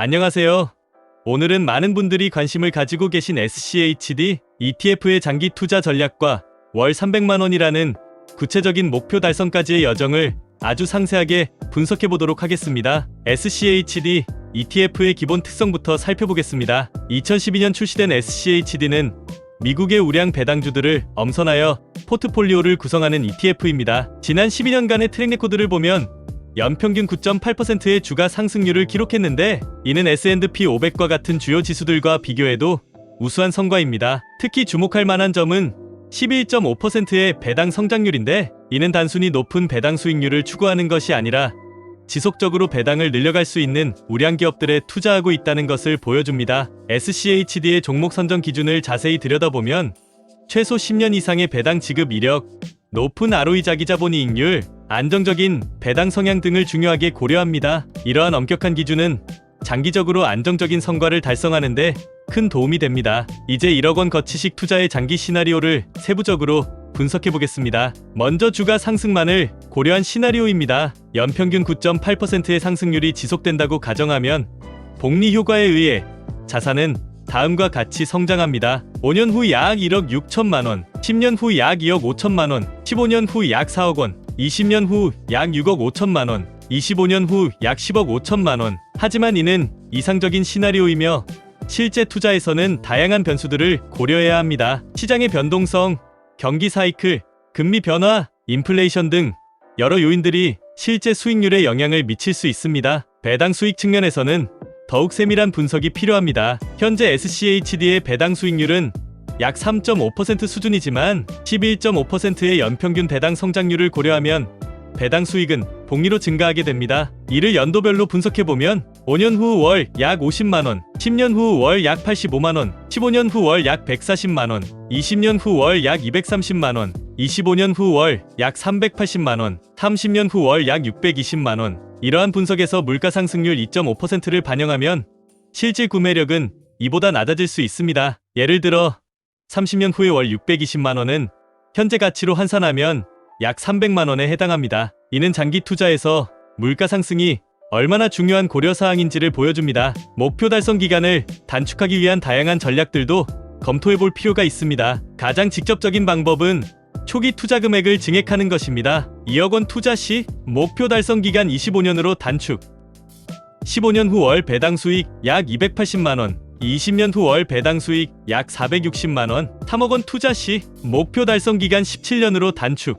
안녕하세요. 오늘은 많은 분들이 관심을 가지고 계신 SCHD ETF의 장기 투자 전략과 월 300만원이라는 구체적인 목표 달성까지의 여정을 아주 상세하게 분석해 보도록 하겠습니다. SCHD ETF의 기본 특성부터 살펴보겠습니다. 2012년 출시된 SCHD는 미국의 우량 배당주들을 엄선하여 포트폴리오를 구성하는 ETF입니다. 지난 12년간의 트랙 레코드를 보면 연평균 9.8%의 주가 상승률을 기록했는데 이는 S&P 500과 같은 주요 지수들과 비교해도 우수한 성과입니다. 특히 주목할 만한 점은 11.5%의 배당 성장률인데 이는 단순히 높은 배당 수익률을 추구하는 것이 아니라 지속적으로 배당을 늘려갈 수 있는 우량 기업들에 투자하고 있다는 것을 보여줍니다. SCHD의 종목 선정 기준을 자세히 들여다보면 최소 10년 이상의 배당 지급 이력, 높은 ROE 자기자본이익률, 안정적인 배당 성향 등을 중요하게 고려합니다. 이러한 엄격한 기준은 장기적으로 안정적인 성과를 달성하는 데 큰 도움이 됩니다. 이제 1억 원 거치식 투자의 장기 시나리오를 세부적으로 분석해 보겠습니다. 먼저 주가 상승만을 고려한 시나리오입니다. 연평균 9.8%의 상승률이 지속된다고 가정하면 복리 효과에 의해 자산은 다음과 같이 성장합니다. 5년 후 약 1억 6천만 원, 10년 후 약 2억 5천만 원, 15년 후 약 4억 원, 20년 후 약 6억 5천만 원, 25년 후 약 10억 5천만 원. 하지만 이는 이상적인 시나리오이며 실제 투자에서는 다양한 변수들을 고려해야 합니다. 시장의 변동성, 경기 사이클, 금리 변화, 인플레이션 등 여러 요인들이 실제 수익률에 영향을 미칠 수 있습니다. 배당 수익 측면에서는 더욱 세밀한 분석이 필요합니다. 현재 SCHD의 배당 수익률은 약 3.5% 수준이지만 11.5%의 연평균 배당 성장률을 고려하면 배당 수익은 복리로 증가하게 됩니다. 이를 연도별로 분석해보면 5년 후 월 약 50만원, 10년 후 월 약 85만원, 15년 후 월 약 140만원, 20년 후 월 약 230만원, 25년 후 월 약 380만원, 30년 후 월 약 620만원. 이러한 분석에서 물가 상승률 2.5%를 반영하면 실질 구매력은 이보다 낮아질 수 있습니다. 예를 들어 30년 후에 월 620만원은 현재 가치로 환산하면 약 300만원에 해당합니다. 이는 장기 투자에서 물가 상승이 얼마나 중요한 고려사항인지를 보여줍니다. 목표 달성 기간을 단축하기 위한 다양한 전략들도 검토해볼 필요가 있습니다. 가장 직접적인 방법은 초기 투자 금액을 증액하는 것입니다. 2억 원 투자 시 목표 달성 기간 25년으로 단축. 15년 후 월 배당 수익 약 280만원, 20년 후 월 배당 수익 약 460만원, 3억 원 투자 시 목표 달성 기간 17년으로 단축.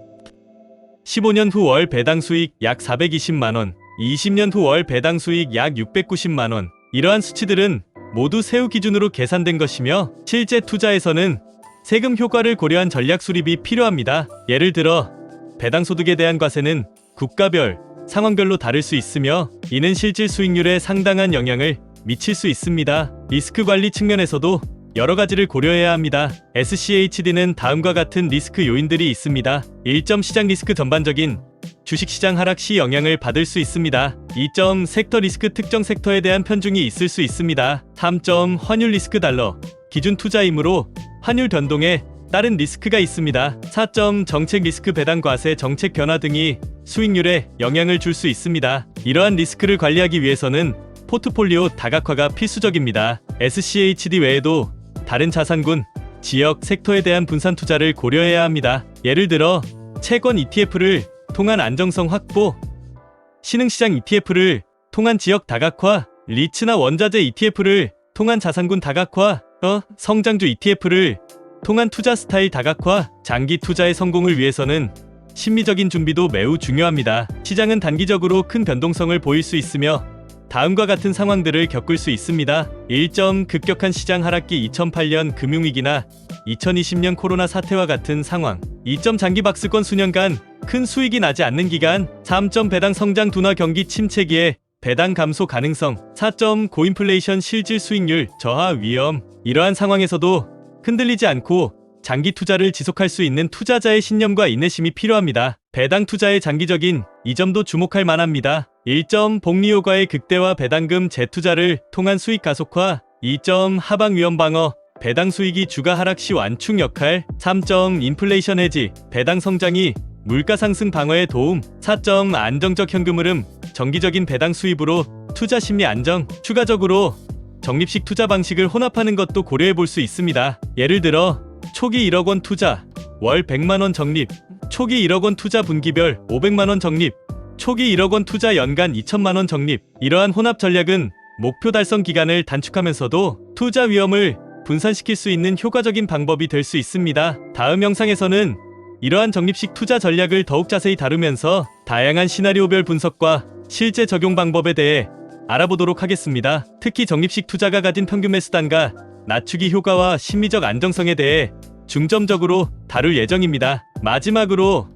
15년 후 월 배당 수익 약 420만원, 20년 후 월 배당 수익 약 690만원. 이러한 수치들은 모두 세후 기준으로 계산된 것이며 실제 투자에서는 세금 효과를 고려한 전략 수립이 필요합니다. 예를 들어 배당 소득에 대한 과세는 국가별, 상황별로 다를 수 있으며 이는 실질 수익률에 상당한 영향을 미칠 수 있습니다. 리스크 관리 측면에서도 여러 가지를 고려해야 합니다. SCHD는 다음과 같은 리스크 요인들이 있습니다. 1점 시장 리스크 전반적인 주식시장 하락 시 영향을 받을 수 있습니다. 2점 섹터 리스크 특정 섹터에 대한 편중이 있을 수 있습니다. 3점 환율 리스크 달러 기준 투자이므로 환율 변동에 따른 리스크가 있습니다. 4점 정책 리스크 배당 과세 정책 변화 등이 수익률에 영향을 줄 수 있습니다. 이러한 리스크를 관리하기 위해서는 포트폴리오 다각화가 필수적입니다. SCHD 외에도 다른 자산군, 지역, 섹터에 대한 분산 투자를 고려해야 합니다. 예를 들어 채권 ETF를 통한 안정성 확보, 신흥시장 ETF를 통한 지역 다각화, 리츠나 원자재 ETF를 통한 자산군 다각화, 성장주 ETF를 통한 투자 스타일 다각화. 장기 투자의 성공을 위해서는 심리적인 준비도 매우 중요합니다. 시장은 단기적으로 큰 변동성을 보일 수 있으며 다음과 같은 상황들을 겪을 수 있습니다. 1점 급격한 시장 하락기 2008년 금융위기나 2020년 코로나 사태와 같은 상황. 2점 장기 박스권 수년간 큰 수익이 나지 않는 기간. 3점 배당 성장 둔화 경기 침체기에 배당 감소 가능성. 4점 고인플레이션 실질 수익률 저하 위험. 이러한 상황에서도 흔들리지 않고 장기 투자를 지속할 수 있는 투자자의 신념과 인내심이 필요합니다. 배당 투자의 장기적인 이점도 주목할 만합니다. 1점 복리 효과의 극대화 배당금 재투자를 통한 수익 가속화. 2점 하방 위험 방어 배당 수익이 주가 하락 시 완충 역할. 3점 인플레이션 해지 배당 성장이 물가 상승 방어에 도움. 4점 안정적 현금 흐름 정기적인 배당 수입으로 투자 심리 안정, 추가적으로 적립식 투자 방식을 혼합하는 것도 고려해 볼 수 있습니다. 예를 들어 초기 1억 원 투자, 월 100만 원 적립, 초기 1억 원 투자 분기별 500만 원 적립, 초기 1억 원 투자 연간 2천만 원 적립. 이러한 혼합 전략은 목표 달성 기간을 단축하면서도 투자 위험을 분산시킬 수 있는 효과적인 방법이 될 수 있습니다. 다음 영상에서는 이러한 적립식 투자 전략을 더욱 자세히 다루면서 다양한 시나리오별 분석과 실제 적용 방법에 대해 알아보도록 하겠습니다. 특히 적립식 투자가 가진 평균 매수단가 낮추기 효과와 심리적 안정성에 대해 중점적으로 다룰 예정입니다. 마지막으로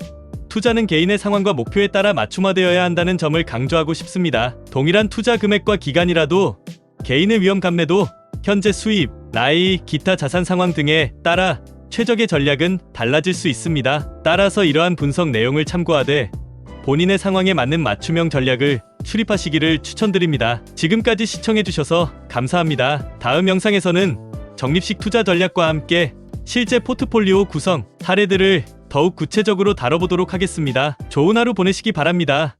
투자는 개인의 상황과 목표에 따라 맞춤화되어야 한다는 점을 강조하고 싶습니다. 동일한 투자 금액과 기간이라도 개인의 위험 감내도, 현재 수입, 나이, 기타 자산 상황 등에 따라 최적의 전략은 달라질 수 있습니다. 따라서 이러한 분석 내용을 참고하되 본인의 상황에 맞는 맞춤형 전략을 수립하시기를 추천드립니다. 지금까지 시청해주셔서 감사합니다. 다음 영상에서는 적립식 투자 전략과 함께 실제 포트폴리오 구성 사례들을 더욱 구체적으로 다뤄보도록 하겠습니다. 좋은 하루 보내시기 바랍니다.